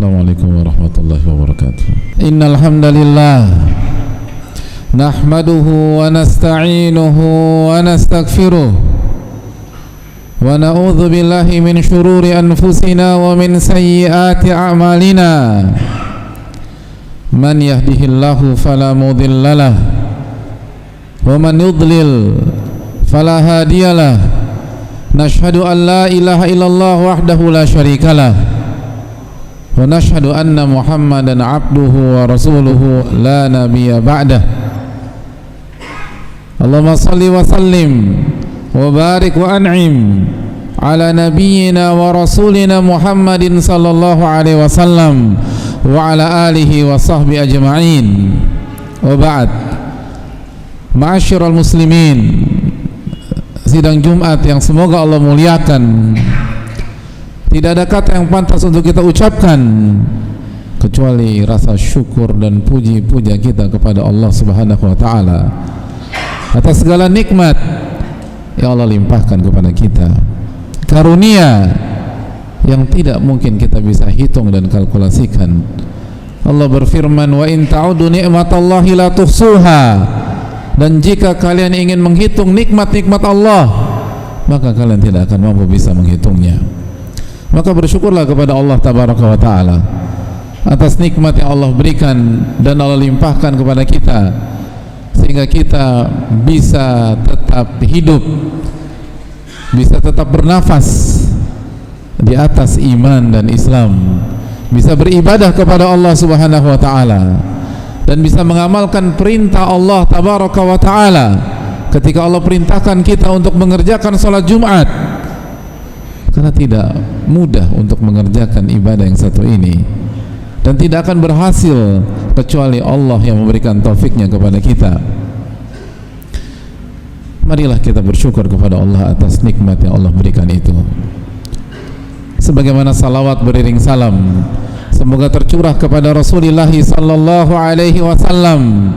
Assalamualaikum warahmatullahi wabarakatuh. Innal hamdalillah nahmaduhu wa nasta'inuhu wa nastaghfiruh wa na'udzu billahi min shururi anfusina wa min sayyiati a'malina. Man yahdihillahu fala mudhillalah wa man yudlil fala hadiyalah. Nashhadu an la ilaha illallah wahdahu la syarikalah wa nashhadu anna Muhammadan abduhu wa rasuluhu la nabiyya ba'dah. Allahumma salli wa sallim wa barik wa an'im ala nabiyyina wa rasulina Muhammadin sallallahu alaihi wasallam wa ala alihi wa sahbihi ajma'in. Wa ba'd. Ma'asyiral muslimin, sidang Jumat yang semoga Allah muliakan, tidak ada kata yang pantas untuk kita ucapkan kecuali rasa syukur dan puji-puja kita kepada Allah Subhanahu wa taala atas segala nikmat yang Allah limpahkan kepada kita, karunia yang tidak mungkin kita bisa hitung dan kalkulasikan. Allah berfirman, wa in ta'udu ni'matallahi la tuhsuha, dan jika kalian ingin menghitung nikmat-nikmat Allah maka kalian tidak akan mampu bisa menghitungnya. Maka bersyukurlah kepada Allah Tabaraka wa Ta'ala atas nikmat yang Allah berikan dan Allah limpahkan kepada kita, sehingga kita bisa tetap hidup, bisa tetap bernafas di atas iman dan Islam, bisa beribadah kepada Allah Subhanahu wa Ta'ala, dan bisa mengamalkan perintah Allah Tabaraka wa Ta'ala ketika Allah perintahkan kita untuk mengerjakan sholat Jumat. Karena tidak mudah untuk mengerjakan ibadah yang satu ini, dan tidak akan berhasil kecuali Allah yang memberikan taufiknya kepada kita. Marilah kita bersyukur kepada Allah atas nikmat yang Allah berikan itu. Sebagaimana salawat beriring salam semoga tercurah kepada Rasulullah sallallahu alaihi wasallam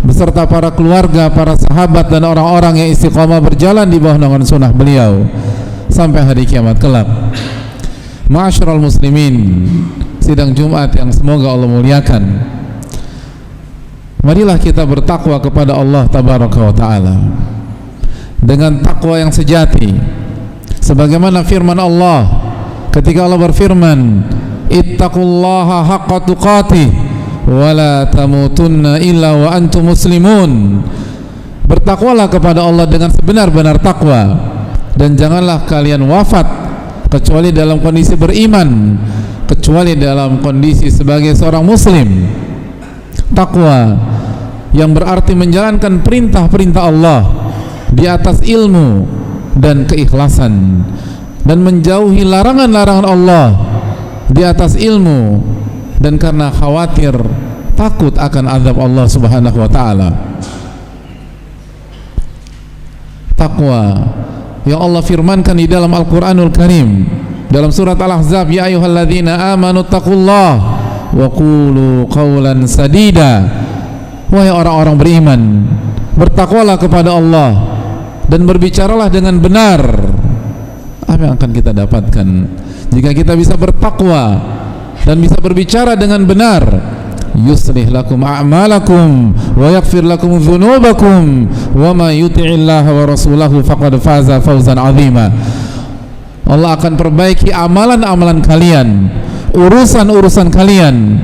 beserta para keluarga, para sahabat dan orang-orang yang istiqamah berjalan di bawah naungan sunnah beliau sampai hari kiamat kelak. Ma'asyiral muslimin, sidang Jumat yang semoga Allah muliakan, marilah kita bertakwa kepada Allah Tabaraka wa Ta'ala dengan takwa yang sejati, sebagaimana firman Allah ketika Allah berfirman, ittaqullaha haqqa tuqatih wa la tamutunna illa wa antum muslimun. Bertakwalah kepada Allah dengan sebenar-benar takwa, dan janganlah kalian wafat kecuali dalam kondisi beriman, kecuali dalam kondisi sebagai seorang muslim. Takwa yang berarti menjalankan perintah-perintah Allah di atas ilmu dan keikhlasan, dan menjauhi larangan-larangan Allah di atas ilmu dan karena khawatir takut akan azab Allah Subhanahu wa Ta'ala. Takwa yang Allah firmankan di dalam Al-Quranul Karim dalam surat Al-Ahzab, ya ayyuhalladzina amanu taqullah wa qulu qawlan sadida. Wahai orang-orang beriman, bertakwalah kepada Allah dan berbicaralah dengan benar. Apa yang akan kita dapatkan jika kita bisa bertakwa dan bisa berbicara dengan benar? Yuslih lakum a'malakum wa yaghfir lakum dzunubakum wa may yuti'illaha wa rasulahu faqad faza fawzan 'azima. Allah akan perbaiki amalan-amalan kalian, urusan-urusan kalian,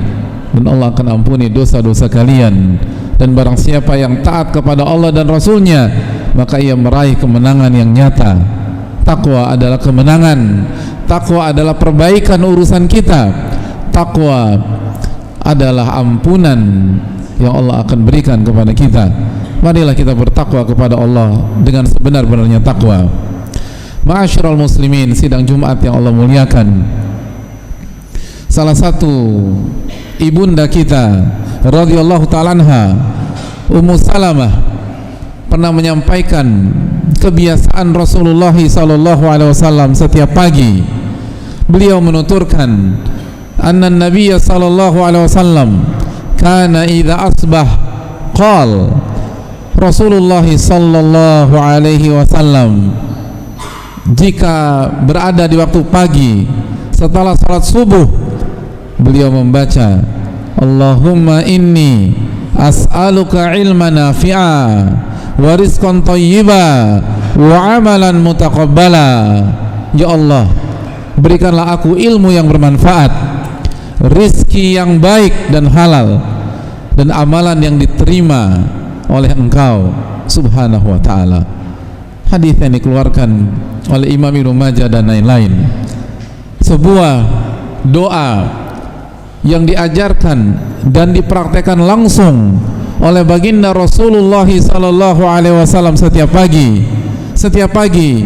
dan Allah akan ampuni dosa-dosa kalian. Dan barang siapa yang taat kepada Allah dan Rasulnya, maka ia meraih kemenangan yang nyata. Takwa adalah kemenangan, takwa adalah perbaikan urusan kita, takwa adalah ampunan yang Allah akan berikan kepada kita. Marilah kita bertakwa kepada Allah dengan sebenar-benarnya takwa. Ma'asyiral muslimin, sidang Jumat yang Allah muliakan, salah satu ibunda kita radhiyallahu ta'ala anha, Ummu Salamah, pernah menyampaikan kebiasaan Rasulullah sallallahu alaihi wasallam setiap pagi. Beliau menuturkan, anna Nabiya sallallahu alaihi wasallam kana idza asbah qal. Rasulullah sallallahu alaihi wasallam jika berada di waktu pagi setelah salat subuh, beliau membaca, Allahumma inni as'aluka ilman nafi'a wa rizqan thayyiba wa amalan mutaqabbala. Ya Allah, berikanlah aku ilmu yang bermanfaat, rizki yang baik dan halal, dan amalan yang diterima oleh Engkau subhanahu wa ta'ala. Hadis yang dikeluarkan oleh Imam Ibnu Majah dan lain-lain. Sebuah doa yang diajarkan dan dipraktekkan langsung oleh baginda Rasulullah sallallahu alaihi wasallam setiap pagi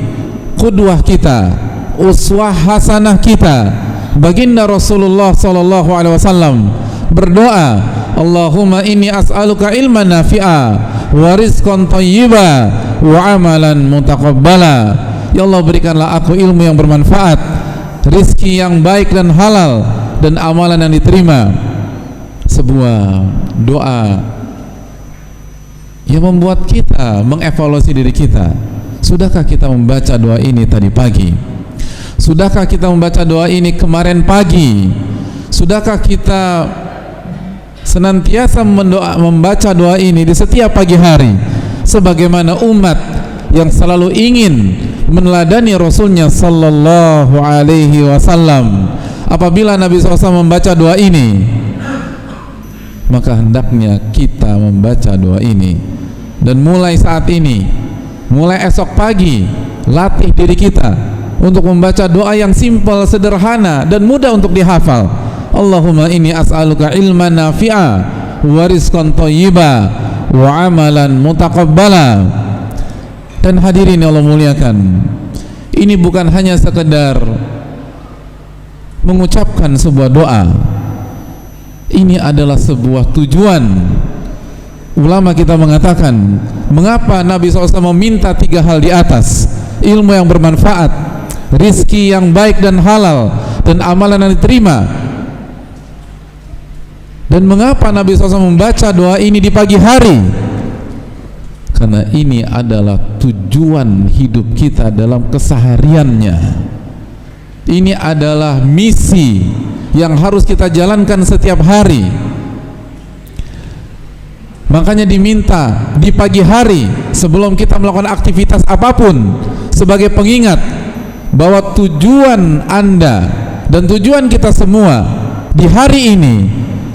qudwah kita, uswah hasanah kita, baginda Rasulullah sallallahu alaihi wasallam berdoa, Allahumma inni as'aluka ilman nafi'a wa rizqan thayyiba wa amalan mutaqabbala. Ya Allah, berikanlah aku ilmu yang bermanfaat, rizki yang baik dan halal, dan amalan yang diterima. Sebuah doa yang membuat kita mengevaluasi diri kita. Sudahkah kita membaca doa ini tadi pagi? Sudahkah kita membaca doa ini kemarin pagi? Sudahkah kita senantiasa membaca doa ini di setiap pagi hari, sebagaimana umat yang selalu ingin meneladani Rasulnya sallallahu alaihi wasallam? Apabila Nabi SAW membaca doa ini, maka hendaknya kita membaca doa ini. Dan mulai saat ini, mulai esok pagi, latih diri kita untuk membaca doa yang simpel, sederhana, dan mudah untuk dihafal. Allahumma inni as'aluka ilman nafi'a wa rizqan thayyiba wa amalan mutaqabbala. Dan hadirin yang Allah muliakan, ini bukan hanya sekedar mengucapkan sebuah doa, ini adalah sebuah tujuan. Ulama kita mengatakan, mengapa Nabi SAW meminta 3 hal di atas: ilmu yang bermanfaat, rizki yang baik dan halal, dan amalan yang diterima. Dan mengapa Nabi SAW membaca doa ini di pagi hari? Karena ini adalah tujuan hidup kita dalam kesehariannya. Ini adalah misi yang harus kita jalankan setiap hari. Makanya diminta di pagi hari sebelum kita melakukan aktivitas apapun, sebagai pengingat bahwa tujuan Anda dan tujuan kita semua di hari ini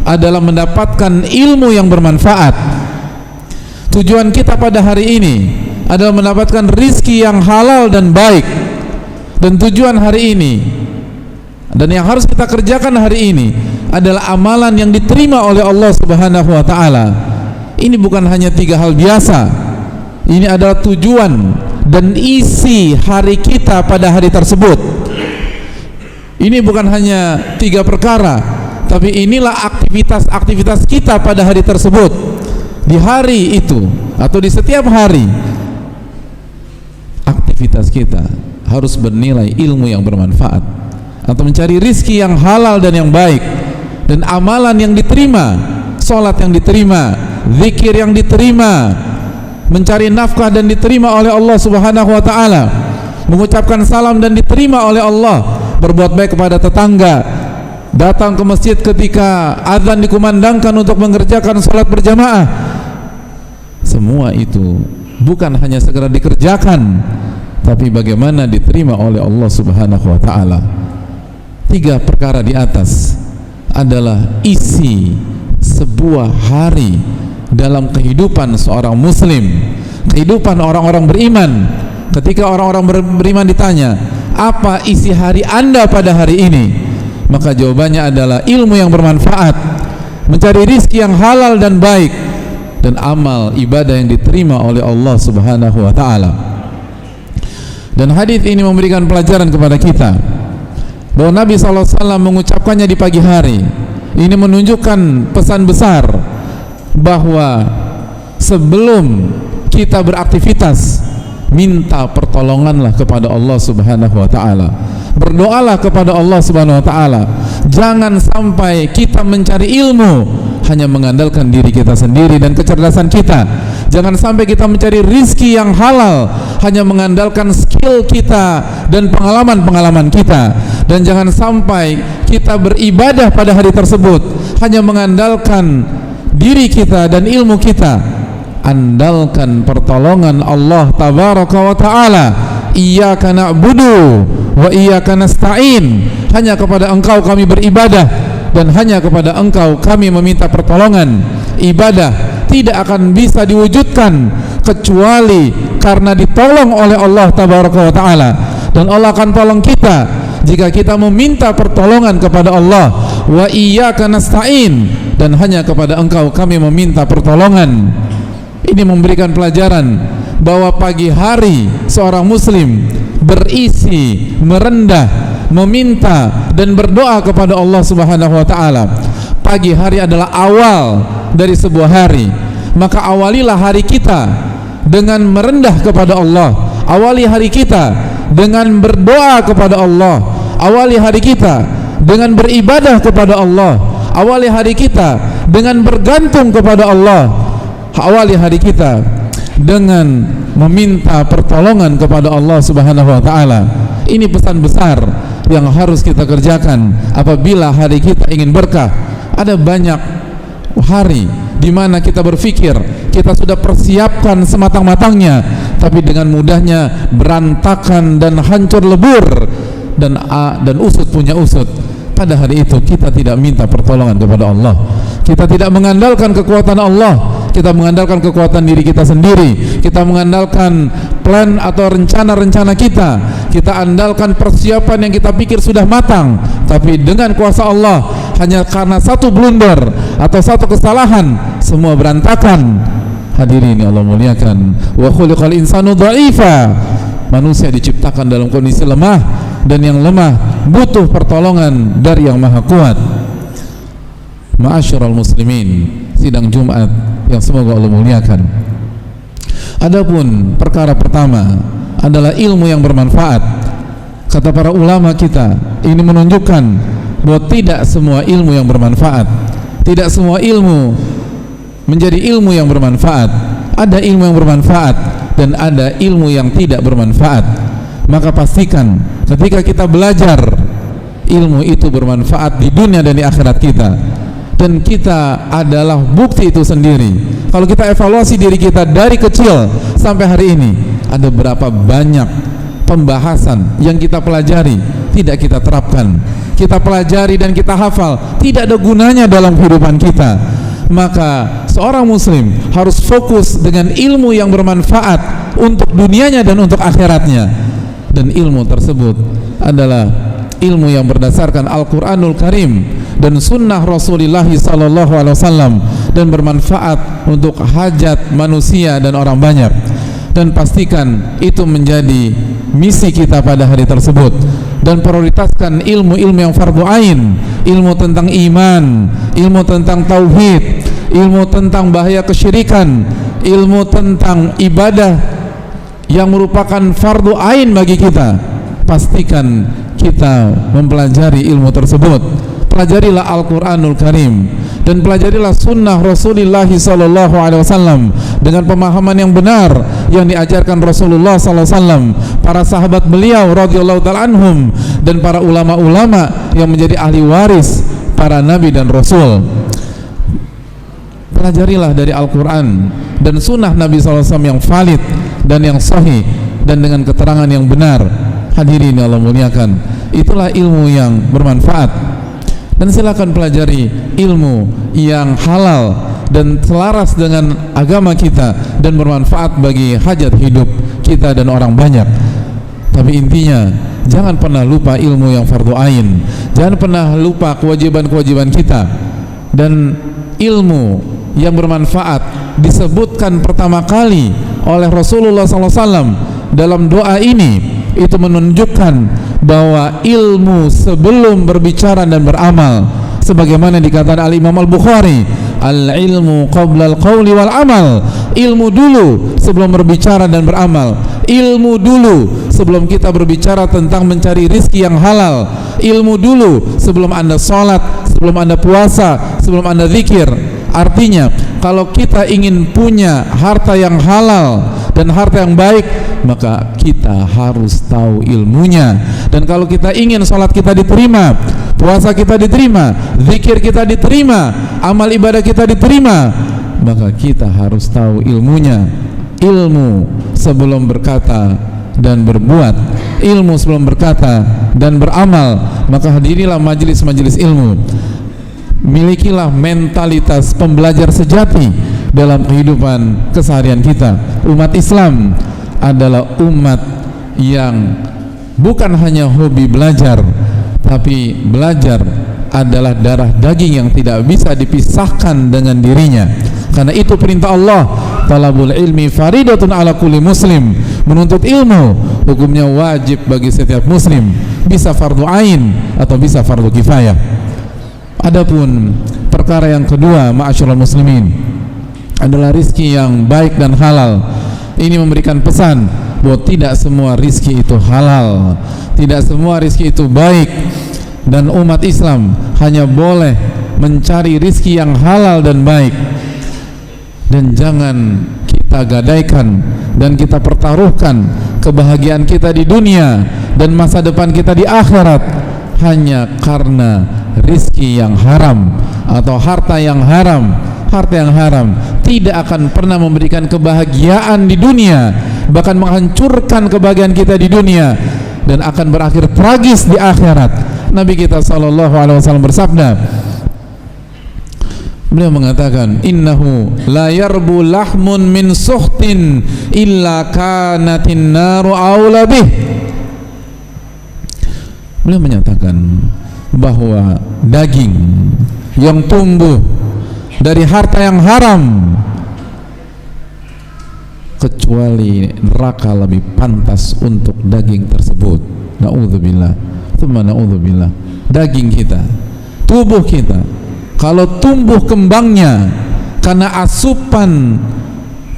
adalah mendapatkan ilmu yang bermanfaat. Tujuan kita pada hari ini adalah mendapatkan rizki yang halal dan baik. Dan tujuan hari ini dan yang harus kita kerjakan hari ini adalah amalan yang diterima oleh Allah Subhanahu wa ta'ala. Ini bukan hanya 3 hal biasa. Ini adalah tujuan dan isi hari kita pada hari tersebut. Ini bukan hanya 3 perkara, tapi inilah aktivitas-aktivitas kita pada hari tersebut. Di hari itu atau di setiap hari, aktivitas kita harus bernilai ilmu yang bermanfaat, atau mencari rizki yang halal dan yang baik, dan amalan yang diterima, sholat yang diterima, zikir yang diterima, mencari nafkah dan diterima oleh Allah Subhanahu wa ta'ala, mengucapkan salam dan diterima oleh Allah, berbuat baik kepada tetangga, datang ke masjid ketika azan dikumandangkan untuk mengerjakan sholat berjamaah. Semua itu bukan hanya segera dikerjakan, tapi bagaimana diterima oleh Allah Subhanahu wa ta'ala. 3 perkara di atas adalah isi sebuah hari dalam kehidupan seorang muslim, kehidupan orang-orang beriman. Ketika orang-orang beriman ditanya, apa isi hari Anda pada hari ini? Maka jawabannya adalah ilmu yang bermanfaat, mencari rizki yang halal dan baik, dan amal ibadah yang diterima oleh Allah Subhanahu wa ta'ala. Dan hadis ini memberikan pelajaran kepada kita bahwa Nabi SAW mengucapkannya di pagi hari. Ini menunjukkan pesan besar bahwa sebelum kita beraktivitas, minta pertolonganlah kepada Allah Subhanahu wa ta'ala, berdoalah kepada Allah Subhanahu wa ta'ala. Jangan sampai kita mencari ilmu hanya mengandalkan diri kita sendiri dan kecerdasan kita. Jangan sampai kita mencari rizki yang halal hanya mengandalkan skill kita dan pengalaman-pengalaman kita. Dan jangan sampai kita beribadah pada hari tersebut hanya mengandalkan diri kita dan ilmu kita. Andalkan pertolongan Allah tabaraka wa ta'ala. Iyyaka na'budu wa iyyaka nasta'in. Hanya kepada Engkau kami beribadah dan hanya kepada Engkau kami meminta pertolongan. Ibadah tidak akan bisa diwujudkan kecuali karena ditolong oleh Allah tabaraka wa ta'ala. Dan Allah akan tolong kita jika kita meminta pertolongan kepada Allah. Wa iyyaka nasta'in, dan hanya kepada Engkau kami meminta pertolongan. Ini memberikan pelajaran bahwa pagi hari seorang muslim berisi merendah, meminta dan berdoa kepada Allah Subhanahu wa ta'ala. Pagi hari adalah awal dari sebuah hari, maka awalilah hari kita dengan merendah kepada Allah. Awali hari kita dengan berdoa kepada Allah. Awali hari kita dengan beribadah kepada Allah. Awali hari kita dengan bergantung kepada Allah. Awali hari kita dengan meminta pertolongan kepada Allah Subhanahu wa ta'ala. Ini pesan besar yang harus kita kerjakan apabila hari kita ingin berkah. Ada banyak hari di mana kita berpikir kita sudah persiapkan sematang-matangnya, tapi dengan mudahnya berantakan dan hancur lebur, dan usut punya usut. Pada hari itu kita tidak minta pertolongan kepada Allah. Kita tidak mengandalkan kekuatan Allah. Kita mengandalkan kekuatan diri kita sendiri. Kita mengandalkan plan atau rencana-rencana kita. Kita andalkan persiapan yang kita pikir sudah matang, tapi dengan kuasa Allah, hanya karena satu blunder atau satu kesalahan, semua berantakan. Hadirin yang Allah muliakan, wa khuliqal insanu dha'ifa. Manusia diciptakan dalam kondisi lemah, dan yang lemah butuh pertolongan dari yang maha kuat. Ma'asyiral muslimin, sidang Jumat yang semoga Allah muliakan. Adapun perkara pertama adalah ilmu yang bermanfaat. Kata para ulama kita, ini menunjukkan bahwa tidak semua ilmu yang bermanfaat. Tidak semua ilmu menjadi ilmu yang bermanfaat. Ada ilmu yang bermanfaat dan ada ilmu yang tidak bermanfaat. Maka pastikan ketika kita belajar, ilmu itu bermanfaat di dunia dan di akhirat kita. Dan kita adalah bukti itu sendiri. Kalau kita evaluasi diri kita dari kecil sampai hari ini, ada berapa banyak pembahasan yang kita pelajari tidak kita terapkan. Kita pelajari dan kita hafal, tidak ada gunanya dalam kehidupan kita. Maka seorang muslim harus fokus dengan ilmu yang bermanfaat untuk dunianya dan untuk akhiratnya. Dan ilmu tersebut adalah ilmu yang berdasarkan Al-Quranul Karim dan sunnah Rasulullah SAW, dan bermanfaat untuk hajat manusia dan orang banyak. Dan pastikan itu menjadi misi kita pada hari tersebut. Dan prioritaskan ilmu-ilmu yang fardu ain, ilmu tentang iman, ilmu tentang tauhid, ilmu tentang bahaya kesyirikan, ilmu tentang ibadah yang merupakan fardu ain bagi kita. Pastikan kita mempelajari ilmu tersebut. Pelajarilah Al-Quranul Karim dan pelajarilah sunnah Rasulullah SAW dengan pemahaman yang benar yang diajarkan Rasulullah SAW, para sahabat beliau radhiyallahu ta'ala anhum, dan para ulama-ulama yang menjadi ahli waris para nabi dan rasul. Pelajarilah dari Al-Quran dan sunnah Nabi SAW yang valid dan yang sahih dan dengan keterangan yang benar. Hadirin yang Allah muliakan, itulah ilmu yang bermanfaat. Dan silakan pelajari ilmu yang halal dan selaras dengan agama kita dan bermanfaat bagi hajat hidup kita dan orang banyak. Tapi intinya, jangan pernah lupa ilmu yang fardu ain. Jangan pernah lupa kewajiban-kewajiban kita. Dan ilmu yang bermanfaat disebutkan pertama kali oleh Rasulullah SAW dalam doa ini. Itu menunjukkan bahwa ilmu sebelum berbicara dan beramal, sebagaimana dikatakan Al-Imam Al-Bukhari, al-ilmu qabla al-qawli wal amal. Ilmu dulu sebelum berbicara dan beramal. Ilmu dulu sebelum kita berbicara tentang mencari rizki yang halal. Ilmu dulu sebelum Anda sholat, sebelum Anda puasa, sebelum Anda zikir. Artinya, kalau kita ingin punya harta yang halal dan harta yang baik, maka kita harus tahu ilmunya. Dan kalau kita ingin sholat kita diterima, puasa kita diterima, zikir kita diterima, amal ibadah kita diterima, maka kita harus tahu ilmunya. Ilmu sebelum berkata dan berbuat, ilmu sebelum berkata dan beramal. Maka hadirilah majelis-majelis ilmu, milikilah mentalitas pembelajar sejati dalam kehidupan keseharian kita. Umat Islam adalah umat yang bukan hanya hobi belajar, tapi belajar adalah darah daging yang tidak bisa dipisahkan dengan dirinya. Karena itu perintah Allah, talabul ilmi faridatun ala kulli muslim. Menuntut ilmu hukumnya wajib bagi setiap muslim, bisa fardu ain atau bisa fardu kifayah. Adapun perkara yang kedua, ma'asyiral muslimin, adalah rizki yang baik dan halal. Ini memberikan pesan bahwa tidak semua rizki itu halal, tidak semua rizki itu baik, dan umat Islam hanya boleh mencari rizki yang halal dan baik. Dan jangan kita gadaikan dan kita pertaruhkan kebahagiaan kita di dunia dan masa depan kita di akhirat hanya karena rizki yang haram atau harta yang haram. Harta yang haram tidak akan pernah memberikan kebahagiaan di dunia, bahkan menghancurkan kebahagiaan kita di dunia, dan akan berakhir tragis di akhirat. Nabi kita SAW bersabda, beliau mengatakan, innahu la yarbu lahmun min suhtin illa kanatin naru aula bih. Beliau menyatakan bahwa daging yang tumbuh dari harta yang haram, kecuali neraka lebih pantas untuk daging tersebut. Na'udzubillah, tsumma na'udzubillah. Daging kita, tubuh kita, kalau tumbuh kembangnya karena asupan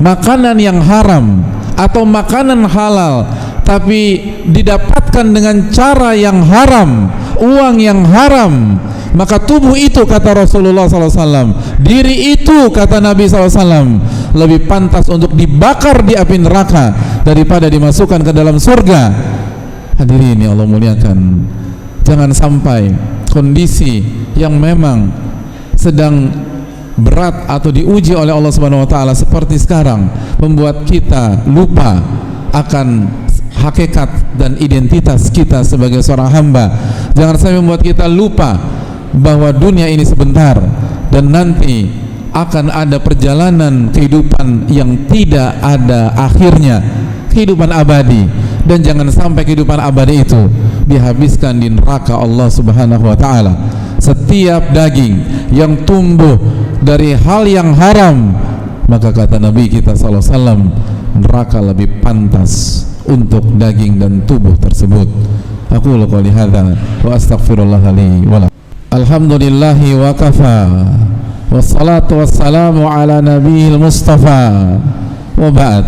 makanan yang haram atau makanan halal, tapi didapatkan dengan cara yang haram, uang yang haram, maka tubuh itu, kata Rasulullah SAW, diri itu, kata Nabi SAW, lebih pantas untuk dibakar di api neraka daripada dimasukkan ke dalam surga. Hadirin yang Allah muliakan, jangan sampai kondisi yang memang sedang berat atau diuji oleh Allah Subhanahu wa taala seperti sekarang membuat kita lupa akan hakikat dan identitas kita sebagai seorang hamba. Jangan sampai membuat kita lupa bahwa dunia ini sebentar dan nanti akan ada perjalanan kehidupan yang tidak ada akhirnya, kehidupan abadi. Dan jangan sampai kehidupan abadi itu dihabiskan di neraka Allah Subhanahu wa taala. Setiap daging yang tumbuh dari hal yang haram, maka kata Nabi kita SAW, neraka lebih pantas untuk daging dan tubuh tersebut. Aku qouli hadza wa astaghfirullah li wa lakum. Alhamdulillahi wa kafa, wassalatu wassalamu ala nabiyil mustafa, wa ba'd.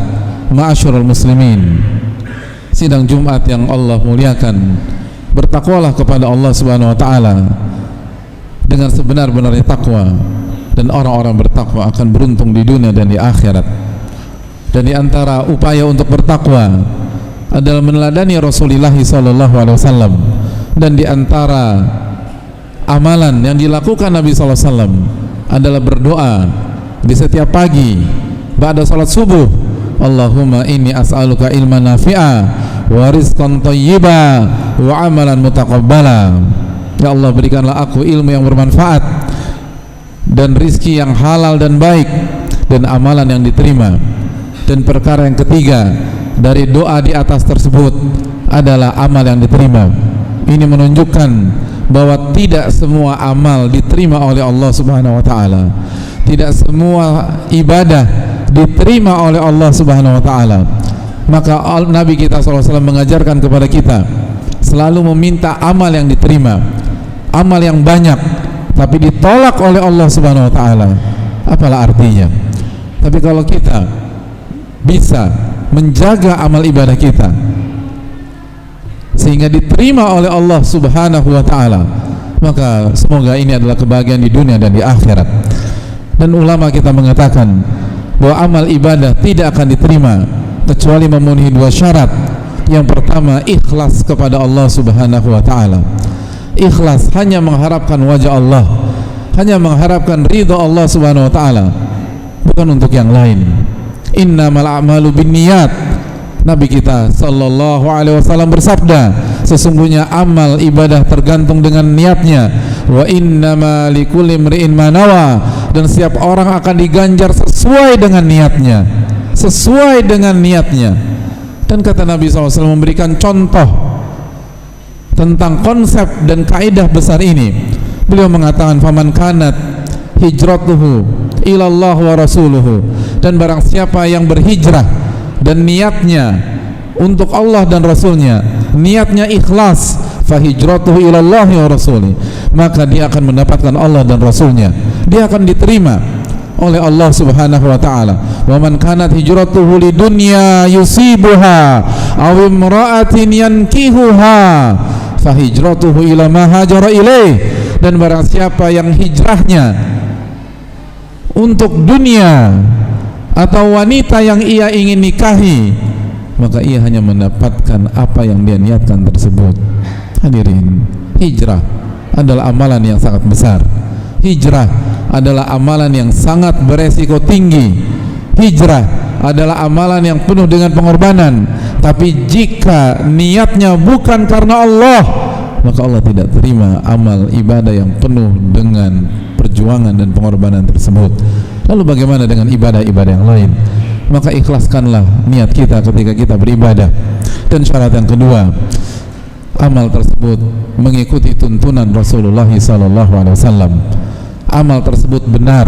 Ma'asyiral muslimin, sidang Jumat yang Allah muliakan, bertakwalah kepada Allah Subhanahu wa taala dengan sebenar-benarnya takwa, dan orang-orang bertakwa akan beruntung di dunia dan di akhirat. Dan di antara upaya untuk bertakwa adalah meneladani Rasulullah SAW, dan di antara amalan yang dilakukan Nabi SAW adalah berdoa di setiap pagi ba'da salat subuh, Allahumma inni as'aluka ilman nafi'a wa rizqan thayyiba wa amalan mutaqabbala. Ya Allah, berikanlah aku ilmu yang bermanfaat dan rizki yang halal dan baik dan amalan yang diterima. Dan perkara yang ketiga dari doa di atas tersebut adalah amal yang diterima. Ini menunjukkan bahwa tidak semua amal diterima oleh Allah Subhanahu wa taala. Tidak semua ibadah diterima oleh Allah Subhanahu wa taala. Maka Nabi kita SAW mengajarkan kepada kita selalu meminta amal yang diterima, amal yang banyak, tapi ditolak oleh Allah Subhanahu wa taala. Apalah artinya? Tapi kalau kita bisa menjaga amal ibadah kita sehingga diterima oleh Allah Subhanahu wa taala, maka semoga ini adalah kebahagiaan di dunia dan di akhirat. Dan ulama kita mengatakan bahwa amal ibadah tidak akan diterima kecuali memenuhi dua syarat. Yang pertama, ikhlas kepada Allah Subhanahu wa ta'ala. Ikhlas hanya mengharapkan wajah Allah, hanya mengharapkan ridha Allah Subhanahu wa ta'ala, bukan untuk yang lain. Innamal a'malu binniyat. Nabi kita sallallahu alaihi wasallam bersabda, sesungguhnya amal ibadah tergantung dengan niatnya. Wa innama likulli imri'in ma nawa. Dan setiap orang akan diganjar sesuai dengan niatnya, sesuai dengan niatnya. Dan kata Nabi SAW memberikan contoh tentang konsep dan kaidah besar ini. Beliau mengatakan, faman kanat hijratuhu ilallah wa rasuluhu. Dan barang siapa yang berhijrah dan niatnya untuk Allah dan Rasulnya, niatnya ikhlas, fahijratuhu ilallahi wa rasulih, maka dia akan mendapatkan Allah dan Rasulnya, dia akan diterima oleh Allah Subhanahu wa ta'ala. Wa man kanat hijratuhu lidunya yusibuha aw imra'atin yankihuha fahijratuhu ila ma hajara ilaih. Dan barang siapa yang hijrahnya untuk dunia atau wanita yang ia ingin nikahi, maka ia hanya mendapatkan apa yang dia niatkan tersebut. Hadirin, hijrah adalah amalan yang sangat besar. Hijrah adalah amalan yang sangat beresiko tinggi. Hijrah adalah amalan yang penuh dengan pengorbanan. Tapi jika niatnya bukan karena Allah, maka Allah tidak terima amal ibadah yang penuh dengan perjuangan dan pengorbanan tersebut. Lalu bagaimana dengan ibadah-ibadah yang lain? Maka ikhlaskanlah niat kita ketika kita beribadah. Dan syarat yang kedua, amal tersebut mengikuti tuntunan Rasulullah SAW. Amal tersebut benar,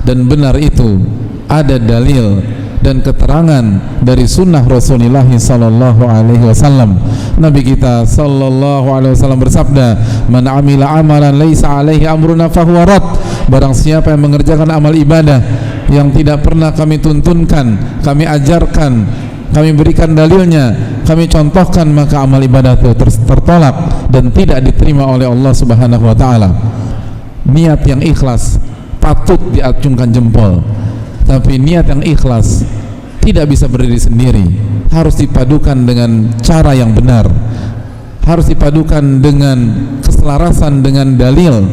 dan benar itu ada dalil dan keterangan dari sunnah Rasulullah SAW. Nabi kita SAW bersabda, man amila amalan laisa alaihi amruna fahuwa rad. Barang siapa yang mengerjakan amal ibadah yang tidak pernah kami tuntunkan, kami ajarkan, kami berikan dalilnya, kami contohkan, maka amal ibadah itu tertolak dan tidak diterima oleh Allah Subhanahu wa ta'ala. Niat yang ikhlas patut diacungkan jempol, tapi niat yang ikhlas tidak bisa berdiri sendiri, harus dipadukan dengan cara yang benar, harus dipadukan dengan keselarasan dengan dalil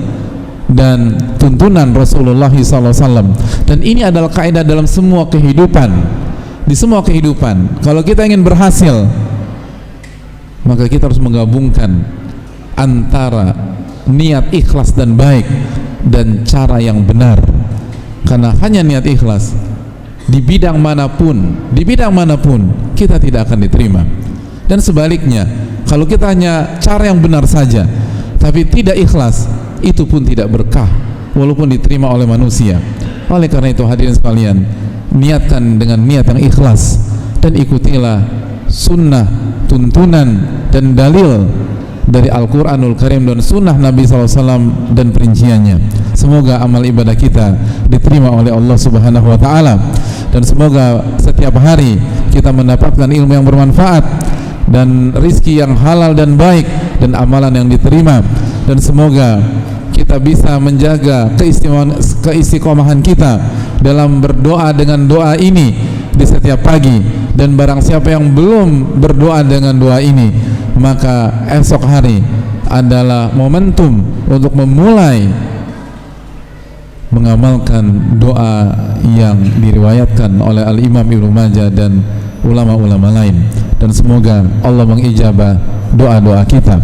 dan tuntunan Rasulullah SAW. Dan ini adalah kaidah dalam semua kehidupan. Di semua kehidupan, kalau kita ingin berhasil, maka kita harus menggabungkan antara niat ikhlas dan baik dan cara yang benar. Karena hanya niat ikhlas di bidang manapun kita tidak akan diterima. Dan sebaliknya, kalau kita hanya cara yang benar saja tapi tidak ikhlas, itu pun tidak berkah walaupun diterima oleh manusia. Oleh karena itu, hadirin sekalian, niatkan dengan niat yang ikhlas dan ikutilah sunnah, tuntunan dan dalil dari Al-Quranul Karim dan sunnah Nabi SAW dan perinciannya. Semoga amal ibadah kita diterima oleh Allah Subhanahu wa ta'ala, dan semoga setiap hari kita mendapatkan ilmu yang bermanfaat dan rizki yang halal dan baik dan amalan yang diterima. Dan semoga kita bisa menjaga keistiqomahan kita dalam berdoa dengan doa ini di setiap pagi. Dan barang siapa yang belum berdoa dengan doa ini, maka esok hari adalah momentum untuk memulai mengamalkan doa yang diriwayatkan oleh Al-Imam Ibnu Majah dan ulama-ulama lain. Dan semoga Allah mengijabah doa-doa kita.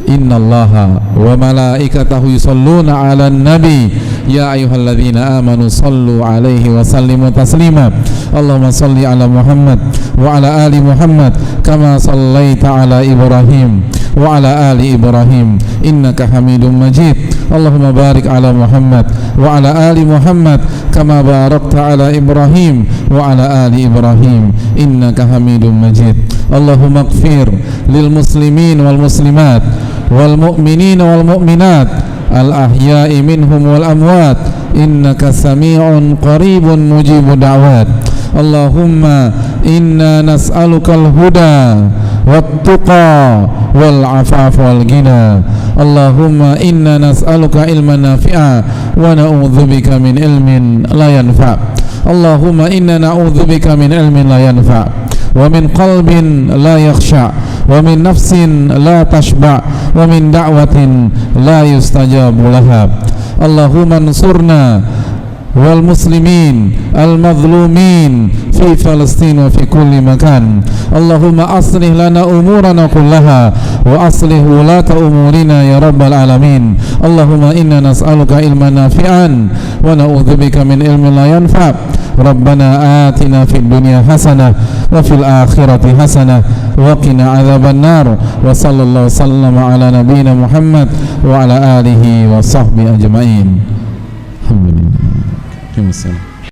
Innallaha wa malaikatahu yusholluna 'alan nabi ya ayyuhalladzina amanu shallu 'alaihi wa sallimu taslima. Allahumma shalli 'ala Muhammad wa 'ala ali Muhammad kama shallaita 'ala Ibrahim wa 'ala ali Ibrahim innaka Hamidum Majid. Allahumma barik 'ala Muhammad wa 'ala ali Muhammad kama barakta 'ala Ibrahim wa 'ala ali Ibrahim innaka Hamidum Majid. Allahumma ighfir lil muslimin wal muslimat wal mu'minin wal mu'minat al ahya'i minhum wal amwat innaka sami'un qaribun mujibud da'wat. Allahumma inna nas'alukal huda والتقى والعفاف والغنى. اللهم إنا نسألك علما نافعا ونعوذ بك من علم لا ينفع. اللهم إنا نعوذ بك من علم لا ينفع ومن قلب لا يخشع ومن نفس لا تشبع ومن دعوة لا يستجاب لها. اللهم انصرنا والمسلمين المظلومين في فلسطين وفي كل مكان. اللهم أصلح لنا أمورنا كلها وأصلح ولاة أمورنا يا رب العالمين. اللهم إنا نسألك علما نافعا ونعوذ بك من علم لا ينفع. ربنا آتنا في الدنيا حسنة وفي الآخرة حسنة وقنا عذاب النار. وصلى الله وسلم على نبينا محمد وعلى آله وصحبه أجمعين. الحمد لله.